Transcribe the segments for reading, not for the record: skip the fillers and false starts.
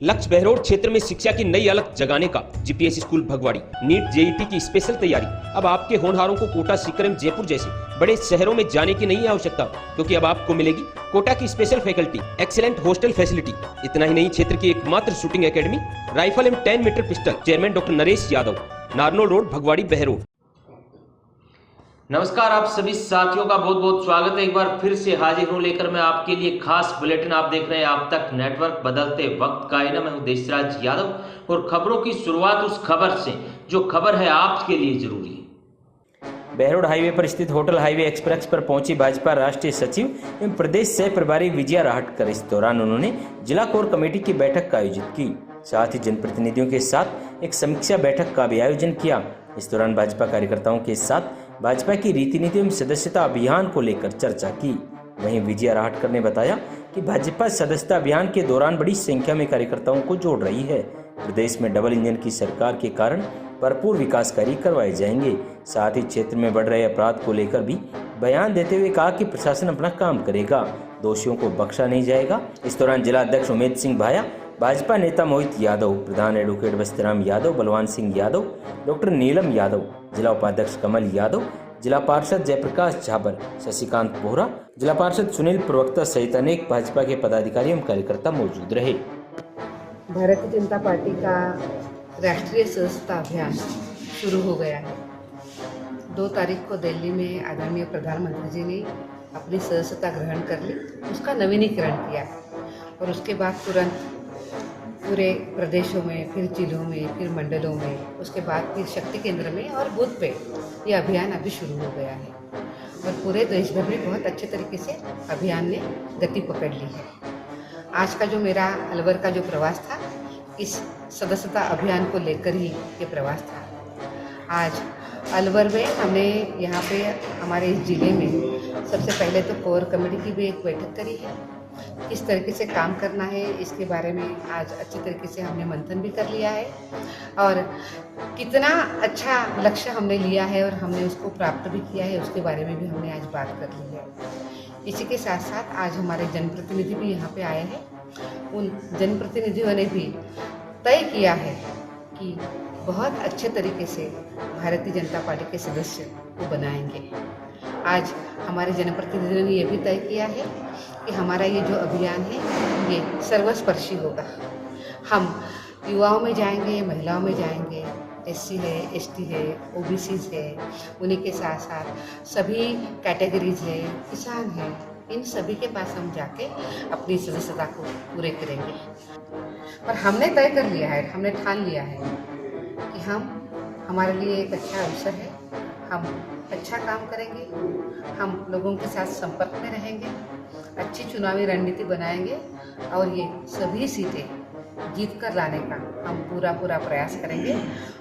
लक्ष्य बहरोड क्षेत्र में शिक्षा की नई अलग जगाने का। GPS school Bhagwadi NEET JET की स्पेशल तैयारी। अब आपके होनहारों को कोटा, सीकर, जयपुर जैसे बड़े शहरों में जाने की नहीं आवश्यकता, क्योंकि अब आपको मिलेगी कोटा की special faculty, excellent hostel facility. इतना ही नहीं, क्षेत्र की एकमात्र शूटिंग एकेडमी, राइफल एवं 10 metre pistol. Chairman doctor Naresh Yadav, Narnaul road, Bhagwari, Behror. नमस्कार, आप सभी साथियों का बहुत बहुत स्वागत है। एक बार फिर से हाजिर हूं लेकर मैं आपके लिए खास बुलेटिन। आप देख रहे हैं आप तक नेटवर्क, बदलते वक्त का आईना। मैं हूं देशराज यादव और खबरों की शुरुआत उस खबर से जो खबर है आपके लिए जरूरी है। बहरोड हाईवे पर स्थित होटल हाईवे एक्सप्रेस पर पहुंची भाजपा राष्ट्रीय सचिव एवं प्रदेश सह प्रभारी विजया राहटकर। इस दौरान उन्होंने जिला कोर कमेटी की बैठक का आयोजित की, साथ ही जनप्रतिनिधियों के साथ एक समीक्षा बैठक का भी आयोजन किया। इस दौरान भाजपा कार्यकर्ताओं के साथ भाजपा की रीति नीति एवं सदस्यता अभियान को लेकर चर्चा की। वहीं विजया राहटकर ने बताया कि भाजपा सदस्यता अभियान के दौरान बड़ी संख्या में कार्यकर्ताओं को जोड़ रही है। प्रदेश में डबल इंजन की सरकार के कारण भरपूर विकास कार्य करवाए जाएंगे। साथ ही क्षेत्र में बढ़ रहे अपराध को लेकर भी बयान देते हुए कहा कि प्रशासन अपना काम करेगा, दोषियों को बख्शा नहीं जाएगा। इस दौरान जिला अध्यक्ष उमेद सिंह भाया, भाजपा नेता मोहित यादव, प्रधान एडवोकेट बस्तीराम यादव, बलवान सिंह यादव, डॉक्टर नीलम यादव, जिला उपाध्यक्ष कमल यादव, जिला पार्षद जयप्रकाश झाबर, शशिकांत बोहरा, जिला पार्षद सुनील प्रवक्ता सहित अनेक भाजपा के पदाधिकारी एवं कार्यकर्ता मौजूद रहे। भारतीय जनता पार्टी का राष्ट्रीय सदस्यता अभियान शुरू हो गया है। 2 तारीख को दिल्ली में आदरणीय प्रधानमंत्री जी ने अपनी सदस्यता ग्रहण कर ली, उसका नवीनीकरण किया और उसके बाद तुरंत पूरे प्रदेशों में, फिर जिलों में, फिर मंडलों में, उसके बाद फिर शक्ति केंद्र में और बूथ पे ये अभियान अभी शुरू हो गया है और पूरे देश भर में बहुत अच्छे तरीके से अभियान ने गति पकड़ ली है। आज का जो मेरा अलवर का जो प्रवास था, इस सदस्यता अभियान को लेकर ही ये प्रवास था। आज अलवर में हमने यहाँ पे हमारे इस ज़िले में सबसे पहले तो कोर कमेटी की भी एक बैठक करी है। किस तरीके से काम करना है इसके बारे में आज अच्छी तरीके से हमने मंथन भी कर लिया है और कितना अच्छा लक्ष्य हमने लिया है और हमने उसको प्राप्त भी किया है, उसके बारे में भी हमने आज बात कर ली है। इसी के साथ साथ आज हमारे जनप्रतिनिधि भी यहाँ पे आए हैं। उन जनप्रतिनिधियों ने भी तय किया है कि बहुत अच्छे तरीके से भारतीय जनता पार्टी के सदस्य को बनाएंगे। आज हमारे जनप्रतिनिधियों ने ये भी तय किया है कि हमारा ये जो अभियान है ये सर्वस्पर्शी होगा। हम युवाओं में जाएंगे, महिलाओं में जाएंगे, एससी है, एसटी है, ओबीसीज है, उन्हीं के साथ साथ सभी कैटेगरीज है, किसान है, इन सभी के पास हम जाके अपनी सदस्यता को पूरे करेंगे। और हमने तय कर लिया है, हमने ठान लिया है कि हमारे लिए एक अच्छा अवसर है, हम अच्छा काम करेंगे, हम लोगों के साथ संपर्क में रहेंगे, अच्छी चुनावी रणनीति बनाएंगे और ये सभी सीटें जीत कर लाने का हम पूरा प्रयास करेंगे।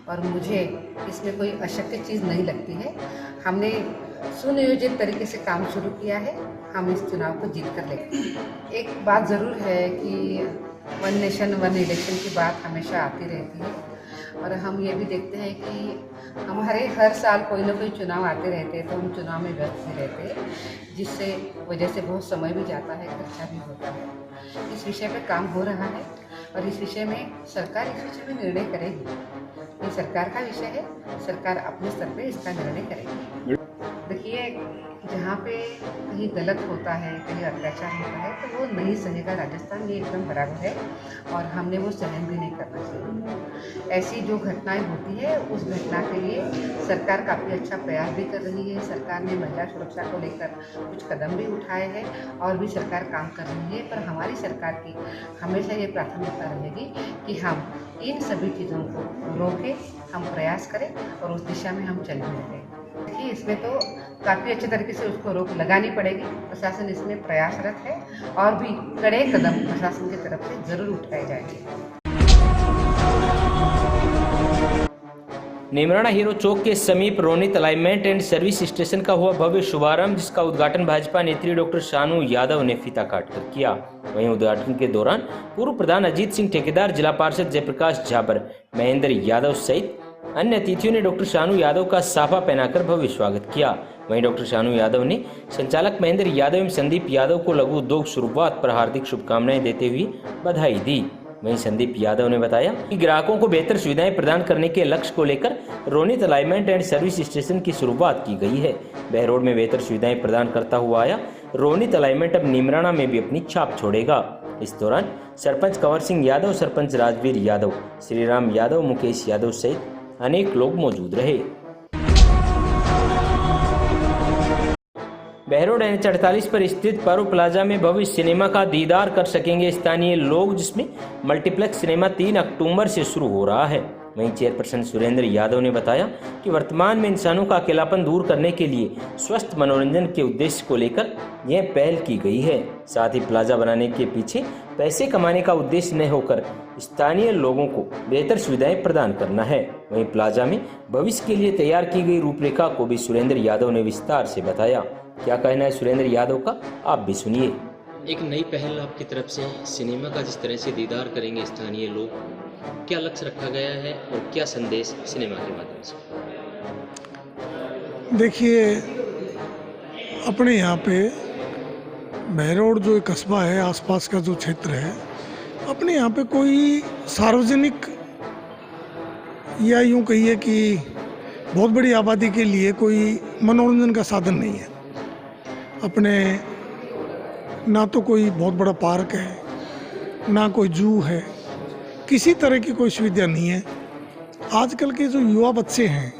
और मुझे इसमें कोई अशक्य चीज़ नहीं लगती है। हमने सुनियोजित तरीके से काम शुरू किया है, हम इस चुनाव को जीत कर लेंगे। एक बात ज़रूर है कि 1 नेशन 1 इलेक्शन की बात हमेशा आती रहती है और हम ये भी देखते हैं कि हमारे हर साल कोई ना कोई चुनाव आते रहते हैं, तो हम चुनाव में व्यस्त भी रहते हैं, जिससे वजह से बहुत समय भी जाता है, खर्चा भी होता है। इस विषय पे काम हो रहा है और इस विषय में सरकार इस विषय में निर्णय करेगी। ये सरकार का विषय है, सरकार अपने स्तर पे इसका निर्णय करेगी। देखिए, जहाँ पे कहीं गलत होता है, कहीं अत्याचार होता है, तो वो नहीं सहेगा। राजस्थान में एकदम बराबर है और हमने वो सहन भी नहीं करना चाहिए। ऐसी जो घटनाएं होती है, उस घटना के लिए सरकार काफ़ी अच्छा प्रयास भी कर रही है। सरकार ने महिला सुरक्षा को लेकर कुछ कदम भी उठाए हैं और भी सरकार काम कर रही है। पर हमारी सरकार की हमेशा ये प्राथमिकता रहेगी कि हम इन सभी चीज़ों को रोकें, हम प्रयास करें और उस दिशा में हम चल भी रहें। देखिए, इसमें तो काफ़ी अच्छे तरीके से उसको रोक लगानी पड़ेगी। प्रशासन इसमें प्रयासरत है और भी कड़े कदम प्रशासन की तरफ से जरूर उठाए जाएंगे। नेमराना हीरो चौक के समीप Ronit alignment and service station का हुआ भव्य शुभारंभ, जिसका उद्घाटन भाजपा नेत्री डॉक्टर शानू यादव ने फीता काटकर किया। वहीं उद्घाटन के दौरान पूर्व प्रधान अजीत सिंह ठेकेदार, जिला पार्षद जयप्रकाश झाबर, महेंद्र यादव सहित अन्य अतिथियों ने डॉक्टर शानू यादव का साफा पहनाकर भव्य स्वागत किया। वहीं डॉक्टर शानू यादव ने संचालक महेंद्र यादव एवं संदीप यादव को लघु उद्योग शुरुआत पर हार्दिक शुभकामनाएं देते हुए बधाई दी। वहीं संदीप यादव ने बताया कि ग्राहकों को बेहतर सुविधाएं प्रदान करने के लक्ष्य को लेकर Ronit alignment and service station की शुरुआत की गई है। बहरोड में बेहतर सुविधाएं प्रदान करता हुआ आया रोनित अलाइनमेंट अब नीमराणा में भी अपनी छाप छोड़ेगा। इस दौरान सरपंच कंवर सिंह यादव, सरपंच राजवीर यादव, श्रीराम यादव, मुकेश यादव सहित अनेक लोग मौजूद रहे। बहरोड NH-48 पर स्थित पारो प्लाजा में भव्य सिनेमा का दीदार कर सकेंगे स्थानीय लोग, जिसमें मल्टीप्लेक्स सिनेमा 3 अक्टूबर से शुरू हो रहा है। वहीं चेयरपर्सन सुरेंद्र यादव ने बताया कि वर्तमान में इंसानों का अकेलापन दूर करने के लिए स्वस्थ मनोरंजन के उद्देश्य को लेकर यह पहल की गई है। साथ ही प्लाजा बनाने के पीछे पैसे कमाने का उद्देश्य न होकर स्थानीय लोगों को बेहतर सुविधाएं प्रदान करना है। वहीं प्लाजा में भविष्य के लिए तैयार की गई रूपरेखा को भी सुरेंद्र यादव ने विस्तार से बताया। क्या कहना है सुरेंद्र यादव का, आप भी सुनिए। एक नई पहल आपकी तरफ से सिनेमा का जिस तरह से दीदार करेंगे स्थानीय लोग, क्या लक्ष्य रखा गया है और क्या संदेश सिनेमा के माध्यम से? देखिए, अपने यहाँ पे बहरोड जो एक कस्बा है, आसपास का जो क्षेत्र है, अपने यहाँ पे कोई सार्वजनिक या यूँ कहिए कि बहुत बड़ी आबादी के लिए कोई मनोरंजन का साधन नहीं है। अपने ना तो कोई बहुत बड़ा पार्क है, ना कोई जू है, किसी तरह की कोई सुविधा नहीं है। आजकल के जो युवा बच्चे हैं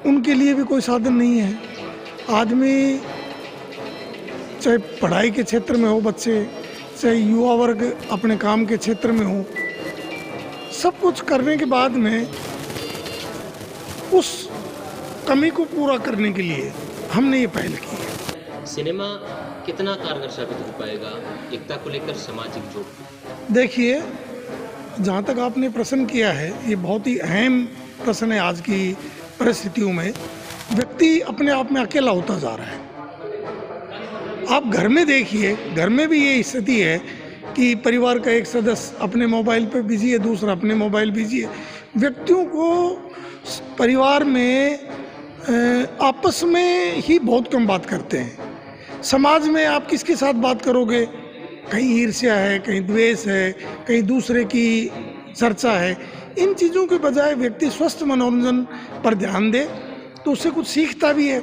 उनके लिए भी कोई साधन नहीं है। आदमी चाहे पढ़ाई के क्षेत्र में हो, बच्चे चाहे युवा वर्ग अपने काम के क्षेत्र में हो, सब कुछ करने के बाद में उस कमी को पूरा करने के लिए हमने ये पहल की है। सिनेमा कितना कारगर साबित हो पाएगा एकता को लेकर, सामाजिक जोड़? देखिए, जहाँ तक आपने प्रश्न किया है, ये बहुत ही अहम प्रश्न है। आज की परिस्थितियों में व्यक्ति अपने आप में अकेला होता जा रहा है। आप घर में देखिए, घर में भी ये स्थिति है कि परिवार का एक सदस्य अपने मोबाइल पे बिजी है, दूसरा अपने मोबाइल बिजी है। व्यक्तियों को परिवार में आपस में ही बहुत कम बात करते हैं। समाज में आप किसके साथ बात करोगे? कहीं ईर्ष्या है, कहीं द्वेष है, कहीं दूसरे की चर्चा है। इन चीज़ों के बजाय व्यक्ति स्वस्थ मनोरंजन पर ध्यान दे तो उससे कुछ सीखता भी है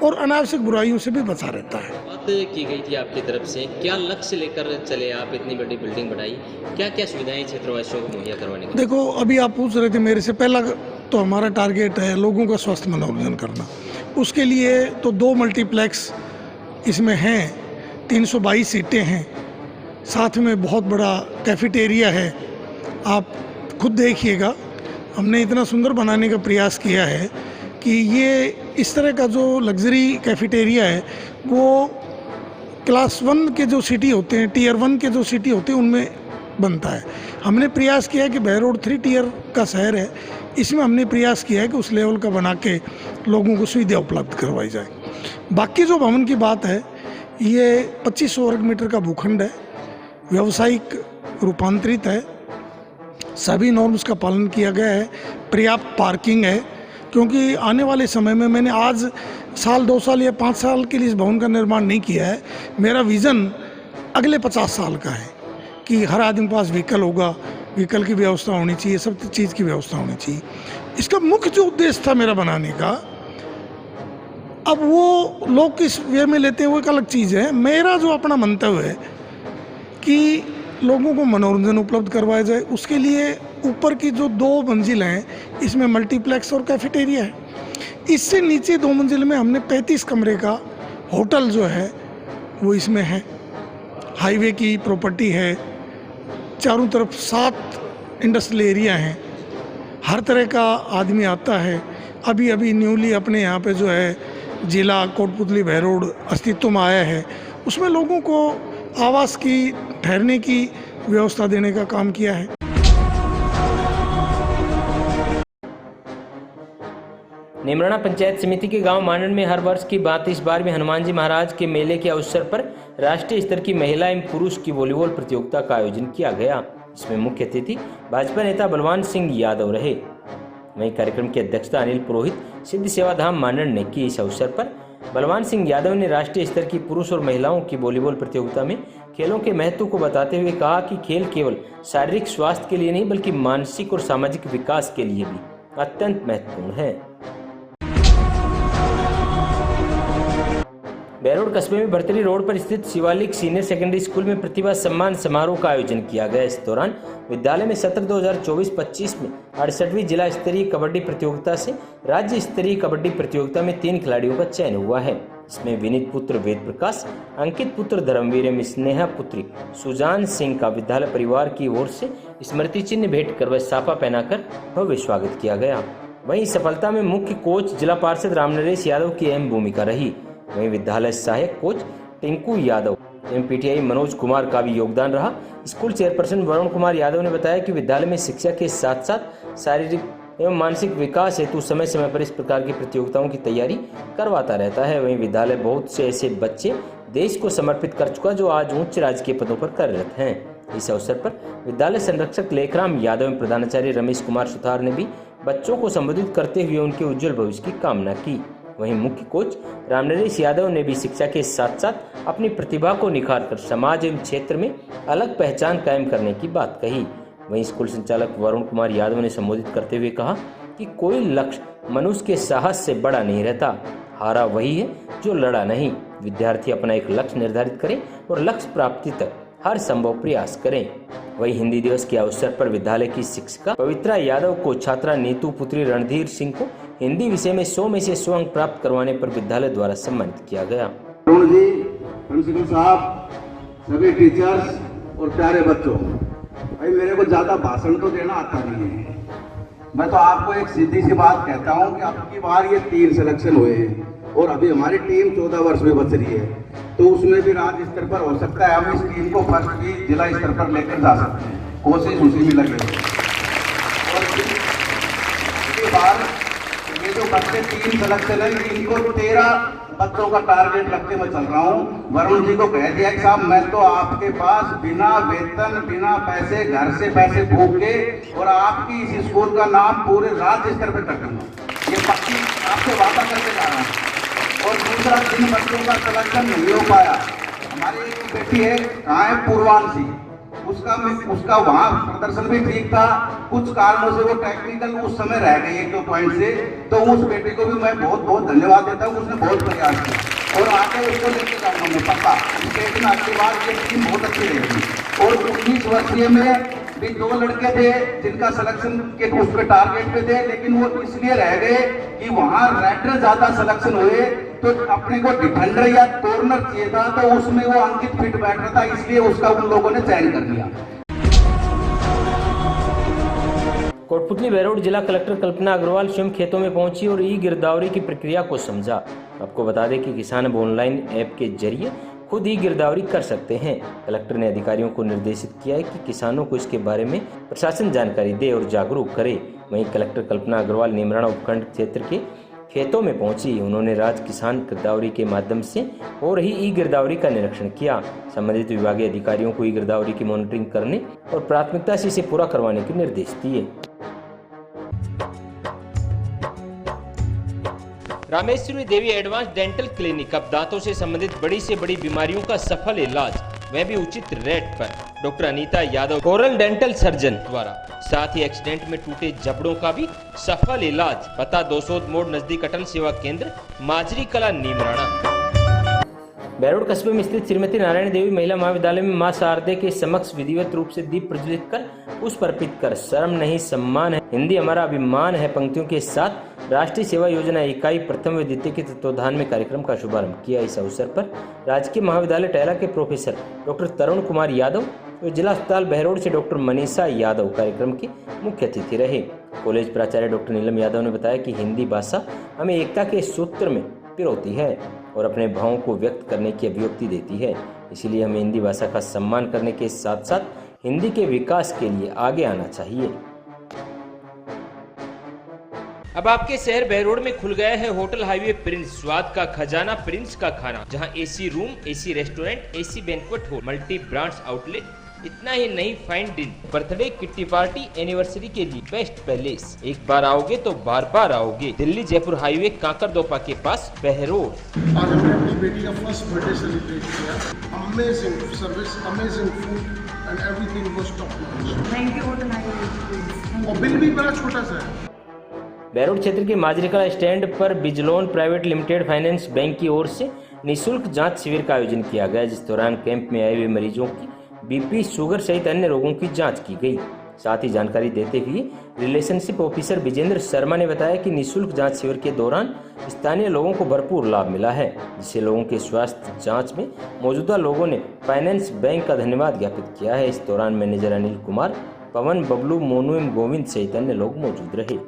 और अनावश्यक बुराइयों से भी बचा रहता है। बात की गई थी आपकी तरफ से, क्या लक्ष्य लेकर चले आप? इतनी बड़ी बिल्डिंग बनाई, क्या क्या सुविधाएं क्षेत्रवासियों को मुहैया करवाने की? देखो, अभी आप पूछ रहे थे मेरे से, पहला तो हमारा टारगेट है लोगों का स्वस्थ मनोरंजन करना। उसके लिए तो 2 मल्टीप्लेक्स इसमें हैं, 322 सीटें हैं, साथ में बहुत बड़ा कैफेटेरिया है। आप खुद देखिएगा, हमने इतना सुंदर बनाने का प्रयास किया है कि ये इस तरह का जो लग्जरी कैफेटेरिया है वो क्लास 1 के जो सिटी होते हैं, टियर 1 के जो सिटी होते हैं, उनमें बनता है। हमने प्रयास किया है कि बहरोड 3 टियर का शहर है, इसमें हमने प्रयास किया है कि उस लेवल का बना के लोगों को सुविधा उपलब्ध करवाई जाए। बाकी जो भवन की बात है, ये 2500 वर्ग मीटर का भूखंड है, व्यावसायिक रूपांतरित है, सभी नॉर्म्स का पालन किया गया है, पर्याप्त पार्किंग है। क्योंकि आने वाले समय में मैंने आज साल 2 साल या 5 साल के लिए इस भवन का निर्माण नहीं किया है। मेरा विज़न अगले 50 साल का है कि हर आदमी के पास व्हीकल होगा, व्हीकल की व्यवस्था होनी चाहिए, सब चीज़ की व्यवस्था होनी चाहिए। इसका मुख्य जो उद्देश्य था मेरा बनाने का, अब वो लोग किस वे में लेते हैं वो एक अलग चीज़ है। मेरा जो अपना मंतव्य है कि लोगों को मनोरंजन उपलब्ध करवाया जाए, उसके लिए ऊपर की जो 2 मंजिल हैं इसमें मल्टीप्लेक्स और कैफेटेरिया है। इससे नीचे 2 मंजिल में हमने 35 कमरे का होटल जो है वो इसमें है। हाईवे की प्रॉपर्टी है, चारों तरफ 7 इंडस्ट्रियल एरिया हैं, हर तरह का आदमी आता है। अभी अभी न्यूली अपने यहाँ पे जो है जिला कोटपुतली बहरोड अस्तित्व में आया है, उसमें लोगों को आवास की, ठहरने की व्यवस्था देने का काम किया है। नीमराणा पंचायत समिति के गांव मांडन में हर वर्ष की भांति इस बार भी हनुमान जी महाराज के मेले के अवसर पर राष्ट्रीय स्तर की महिला एवं पुरुष की वॉलीबॉल प्रतियोगिता का आयोजन किया गया। इसमें मुख्य अतिथि भाजपा नेता बलवान सिंह यादव रहे। वहीं कार्यक्रम की अध्यक्षता अनिल पुरोहित सिद्ध सेवाधाम मांडन ने की। इस अवसर पर बलवान सिंह यादव ने राष्ट्रीय स्तर की पुरुष और महिलाओं की वॉलीबॉल प्रतियोगिता में खेलों के महत्व को बताते हुए कहा कि खेल केवल शारीरिक स्वास्थ्य के लिए नहीं बल्कि मानसिक और सामाजिक विकास के लिए भी अत्यंत महत्वपूर्ण है। बहरोड कस्बे में भरतरी रोड पर स्थित शिवालिक सीनियर सेकेंडरी स्कूल में प्रतिभा सम्मान समारोह का आयोजन किया गया। इस दौरान विद्यालय में सत्र 2024-25 में 68वीं जिला स्तरीय कबड्डी प्रतियोगिता से राज्य स्तरीय कबड्डी प्रतियोगिता में 3 खिलाड़ियों का चयन हुआ है। इसमें विनीत पुत्र वेद प्रकाश, अंकित पुत्र धर्मवीर एवं स्नेहा पुत्री सुजान सिंह का विद्यालय परिवार की ओर से स्मृति चिन्ह भेंट कर व साफा पहनाकर भव्य स्वागत किया गया। वहीं सफलता में मुख्य कोच जिला पार्षद रामनरेश यादव की अहम भूमिका रही। वहीं विद्यालय सहायक कोच टिंकू यादव एवं पीटीआई मनोज कुमार का भी योगदान रहा। स्कूल चेयरपर्सन वरुण कुमार यादव ने बताया कि विद्यालय में शिक्षा के साथ साथ शारीरिक एवं मानसिक विकास हेतु समय समय पर इस प्रकार की प्रतियोगिताओं की तैयारी करवाता रहता है। वहीं विद्यालय बहुत से ऐसे बच्चे देश को समर्पित कर चुका जो आज उच्च राजकीय पदों पर कार्यरत हैं। इस अवसर पर विद्यालय संरक्षक लेखराम यादव एवं प्रधानाचार्य रमेश कुमार सुथार ने भी बच्चों को संबोधित करते हुए उनके उज्जवल भविष्य की कामना की। वहीं मुख्य कोच रामनरेश यादव ने भी शिक्षा के साथ साथ अपनी प्रतिभा को निखारकर समाज एवं क्षेत्र में अलग पहचान कायम करने की बात कही। वहीं स्कूल संचालक वरुण कुमार यादव ने संबोधित करते हुए कहा कि कोई लक्ष्य मनुष्य के साहस से बड़ा नहीं रहता, हारा वही है जो लड़ा नहीं। विद्यार्थी अपना एक लक्ष्य निर्धारित करें और लक्ष्य प्राप्ति तक हर संभव प्रयास करें। वहीं हिंदी दिवस के अवसर पर विद्यालय की शिक्षिका पवित्रा यादव को छात्रा नीतू पुत्री रणधीर सिंह को हिंदी विषय में 100 में से 100 अंक प्राप्त करवाने पर विद्यालय द्वारा सम्मानित किया गया। अरुण जी, प्रिंसिपल साहब, सभी टीचर्स और प्यारे बच्चों, भाई मेरे को ज्यादा भाषण तो देना आता नहीं है। मैं तो आपको एक सीधी सी बात कहता हूं कि अब की बार ये 3 सिलेक्शन हुए हैं और अभी हमारी टीम 14 वर्ष में बच रही है, तो उसमें भी राज्य स्तर पर हो सकता है हम इस टीम को फर्स्ट भी जिला स्तर पर लेकर जा सकते हैं। कोशिश उसी में लगे और इसके बाद ये जो बच्चे 3 सिलेक्शन है इनको 13 बच्चों का टारगेट रखते मैं चल रहा हूँ। वरुण जी को कह दिया कि साहब मैं तो आपके पास बिना वेतन बिना पैसे घर से पैसे भूख के और आपकी इस स्कूल का नाम पूरे राज्य स्तर पर कर दूंगा, ये पक्की आपसे वादा करके जा रहा हूँ। और दूसरा, जिन बच्चों का सिलेक्शन नहीं हो पाया, हमारी एक बेटी है कहाँ है पूर्वांशी, उसका वहाँ प्रदर्शन भी ठीक था, कुछ कारणों से वो टेक्निकल उस समय रह गई 1-2 पॉइंट से, तो उस बेटे को भी मैं बहुत बहुत धन्यवाद देता हूँ। उसने बहुत प्रयास किया और आगे उसको लेके जाऊंगा मैं पक्का। स्टेट में आपके बाद ये टीम बहुत अच्छी रहेगी। और 19 वर्षीय में भी 2 लड़के थे जिनका सिलेक्शन के उस पे टारगेट पे थे, लेकिन वो इसलिए रह गए कि वहाँ राइडर ज्यादा सिलेक्शन हुए, तो अपने को डिफेंडर या कॉर्नर चाहिए था, तो उसमें वो अंकित फिट बैठ रहा था, इसलिए उसका उन लोगों ने चयन कर लिया। कोटपुतली बहरोड जिला कलेक्टर कल्पना अग्रवाल स्वयं खेतों में पहुंची और ई गिरदावरी की प्रक्रिया को समझा। आपको बता दें कि किसान अब ऑनलाइन ऐप के जरिए खुद ही गिरदावरी कर सकते हैं। कलेक्टर ने अधिकारियों को निर्देशित किया है कि किसानों को इसके बारे में प्रशासन जानकारी दे और जागरूक करे। वहीं कलेक्टर कल्पना अग्रवाल नीमराणा उपखंड क्षेत्र के खेतों में पहुंची। उन्होंने राज्य किसान गिरदावरी के माध्यम से हो रही ई गिरदावरी का निरीक्षण किया। संबंधित विभागीय अधिकारियों को ई गिरदावरी की मॉनिटरिंग करने और प्राथमिकता से इसे पूरा करवाने के निर्देश दिए। रामेश्वरी देवी एडवांस डेंटल क्लिनिक अब दांतों से संबंधित बड़ी से बड़ी बीमारियों का सफल इलाज, वह भी उचित रेट पर। Doctor Anita Yadav coral dental surgeon द्वारा, साथ ही एक्सीडेंट में टूटे जबड़ों का भी सफल इलाज। पता 200 मोड़ नजदीक अटल सेवा केंद्र माजरी कला नीमराणा। बहरोड कस्बे में स्थित श्रीमती नारायण देवी महिला महाविद्यालय में मां शारदे के समक्ष विधिवत रूप से दीप प्रज्वलित कर पुष्प अर्पित कर शर्म नहीं सम्मान है, हिंदी हमारा अभिमान है पंक्तियों के साथ राष्ट्रीय सेवा योजना इकाई प्रथम व द्वितीय के तत्वावधान में कार्यक्रम का शुभारंभ किया। इस अवसर पर राजकीय महाविद्यालय टहला के प्रोफेसर डॉक्टर तरुण कुमार यादव व जिला अस्पताल बहरोड से डॉक्टर मनीषा यादव कार्यक्रम के मुख्य अतिथि रहे। कॉलेज प्राचार्य डॉक्टर नीलम यादव ने बताया कि हिंदी भाषा हमें एकता के सूत्र में पिरोती है और अपने भावों को व्यक्त करने की अभिव्यक्ति देती है, इसलिए हमें हिंदी भाषा का सम्मान करने के साथ साथ हिंदी के विकास के लिए आगे आना चाहिए। अब आपके शहर बहरोड में खुल गया है होटल हाईवे प्रिंस, स्वाद का खजाना प्रिंस का खाना, जहां AC room, AC restaurant, AC banquet hall, multi brands outlet, इतना ही नहीं, fine deal, birthday, kitty party, anniversary के लिए बेस्ट पैलेस। एक बार आओगे तो बार बार आओगे। दिल्ली जयपुर हाईवे काकरदोपा के पास बहरोड। आज हमने अपनी बेटी का फर्स्ट बर्थडे सेलिब्रेट किया। Amazing service, amazing food and everything was top notch. Thank you all the 9 और बिल भी बड़ा छोटा सा है। बहरोड क्षेत्र के माजरिका स्टैंड पर बिजलोन प्राइवेट लिमिटेड फाइनेंस बैंक की ओर से निःशुल्क जांच शिविर का आयोजन किया गया, जिस दौरान कैंप में आए हुए मरीजों की बीपी, शुगर सहित अन्य रोगों की जांच की गई। साथ ही जानकारी देते हुए रिलेशनशिप ऑफिसर विजेंद्र शर्मा ने बताया कि निःशुल्क जांच शिविर के दौरान स्थानीय लोगों को भरपूर लाभ मिला है, जिससे लोगों के स्वास्थ्य जांच में मौजूदा लोगों ने फाइनेंस बैंक का धन्यवाद ज्ञापित किया है। इस दौरान मैनेजर अनिल कुमार, पवन, बबलू, मोनू एवं गोविंद सहित अन्य लोग मौजूद रहे।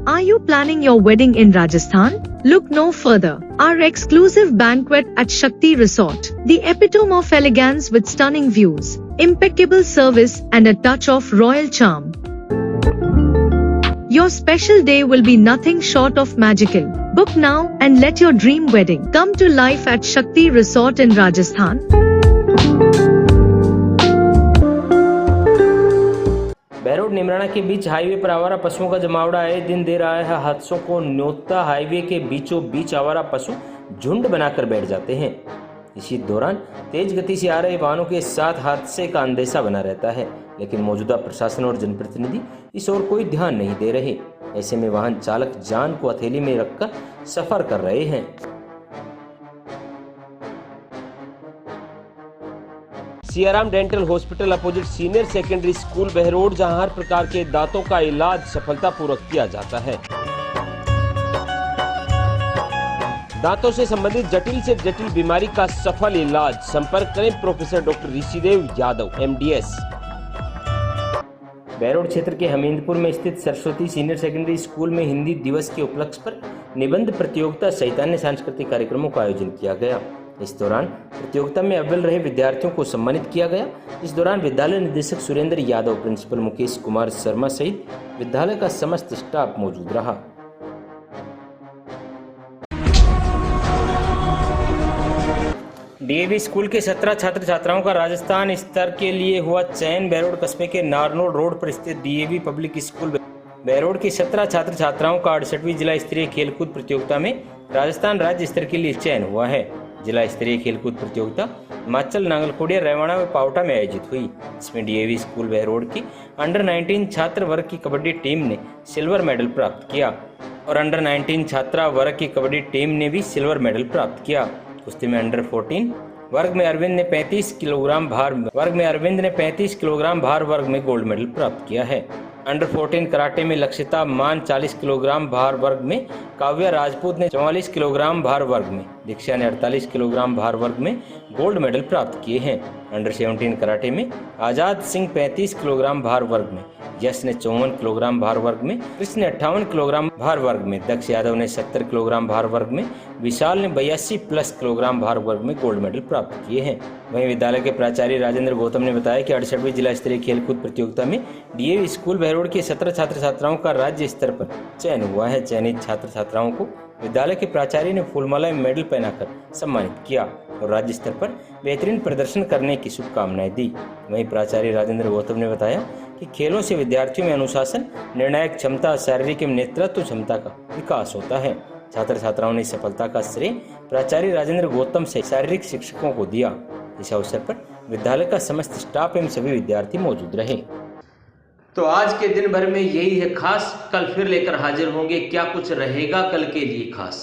Are you planning your wedding in Rajasthan? Look no further. Our exclusive banquet at Shakti Resort, the epitome of elegance with stunning views, impeccable service and a touch of royal charm. Your special day will be nothing short of magical. Book now and let your dream wedding come to life at Shakti Resort in Rajasthan. Behror Neemrana के बीच highway पर आवारा पशुओं का जमावड़ा आए दिन दे रहा है हादसों को न्योता। हाईवे के बीचों बीच आवारा पशु झुंड बनाकर बैठ जाते हैं। इसी दौरान तेज गति से आ रहे वाहनों के साथ हादसे का अंदेशा बना रहता है, लेकिन मौजूदा प्रशासन और जनप्रतिनिधि इस ओर कोई ध्यान नहीं दे रहे। ऐसे में वाहन चालक जान को हथेली में रखकर सफर कर रहे हैं। Siyaram dental hospital opposite senior secondary school Behror, जहां हर प्रकार के दांतों का इलाज सफलतापूर्वक किया जाता है। दांतों से संबंधित जटिल से जटिल बीमारी का सफल इलाज। संपर्क करें professor doctor Rishidev Yadav, MDS। Behror क्षेत्र के हमीदपुर में स्थित सरस्वती सीनियर सेकेंडरी स्कूल में हिंदी दिवस के उपलक्ष्य पर निबंध प्रतियोगिता सहित अन्य सांस्कृतिक कार्यक्रमों का आयोजन किया गया। इस दौरान प्रतियोगिता में अव्वल रहे विद्यार्थियों को सम्मानित किया गया। इस दौरान विद्यालय निदेशक सुरेंद्र यादव, प्रिंसिपल मुकेश कुमार शर्मा सहित विद्यालय का समस्त स्टाफ मौजूद रहा। DAV स्कूल के 17 छात्र छात्राओं का राजस्थान स्तर के लिए हुआ चयन। बहरोड कस्बे के नारनोल रोड पर स्थित DAV पब्लिक स्कूल बहरोड की 17 छात्र छात्राओं का 68वीं जिला स्तरीय खेलकूद प्रतियोगिता में राजस्थान राज्य स्तर के लिए चयन हुआ है। जिला स्तरीय खेलकूद प्रतियोगिता हिमाचल, नांगलकोडिया, रेवाड़ा व पावटा में आयोजित हुई। इसमें DAV स्कूल बहरोड की अंडर 19 छात्र वर्ग की कबड्डी टीम ने सिल्वर मेडल प्राप्त किया और अंडर 19 छात्रा वर्ग की कबड्डी टीम ने भी सिल्वर मेडल प्राप्त किया। कुश्ती में अंडर 14 वर्ग में अरविंद ने 35 किलोग्राम भार वर्ग में गोल्ड मेडल प्राप्त किया है। अंडर 14 कराटे में लक्षिता मान 40 किलोग्राम भार वर्ग में, काव्या राजपूत ने 44 किलोग्राम भार वर्ग में, दीक्षा ने 48 किलोग्राम भार वर्ग में गोल्ड मेडल प्राप्त किए हैं। अंडर 17 कराटे में आजाद सिंह 35 किलोग्राम भार वर्ग में, यश ने 54 किलोग्राम भार वर्ग में, कृष्ण ने 58 किलोग्राम भार वर्ग में, दक्ष यादव ने 70 किलोग्राम भार वर्ग में, विशाल ने 82+ किलोग्राम भार वर्ग में गोल्ड मेडल प्राप्त किए हैं। वहीं विद्यालय के प्राचार्य राजेंद्र गौतम ने बताया कि 68वीं जिला स्तरीय खेलकूद प्रतियोगिता में DAV स्कूल बहरोड के 17 छात्र छात्राओं का राज्य स्तर पर चयन हुआ है। चयनित छात्र छात्राओं को विद्यालय के प्राचार्य ने फूलमाला में मेडल पहनाकर सम्मानित किया और राज्य स्तर पर बेहतरीन प्रदर्शन करने की शुभकामनाएं दी। वहीं प्राचार्य राजेंद्र गौतम ने बताया कि खेलों से विद्यार्थियों में अनुशासन, निर्णायक क्षमता, शारीरिक एवं नेतृत्व क्षमता का विकास होता है। छात्र छात्राओं ने सफलता का श्रेय प्राचार्य राजेंद्र गौतम से शारीरिक शिक्षकों को दिया। इस अवसर पर विद्यालय का समस्त स्टाफ एवं सभी विद्यार्थी मौजूद रहे। तो आज के दिन भर में यही है खास। कल फिर लेकर हाजिर होंगे। क्या कुछ रहेगा कल के लिए खास?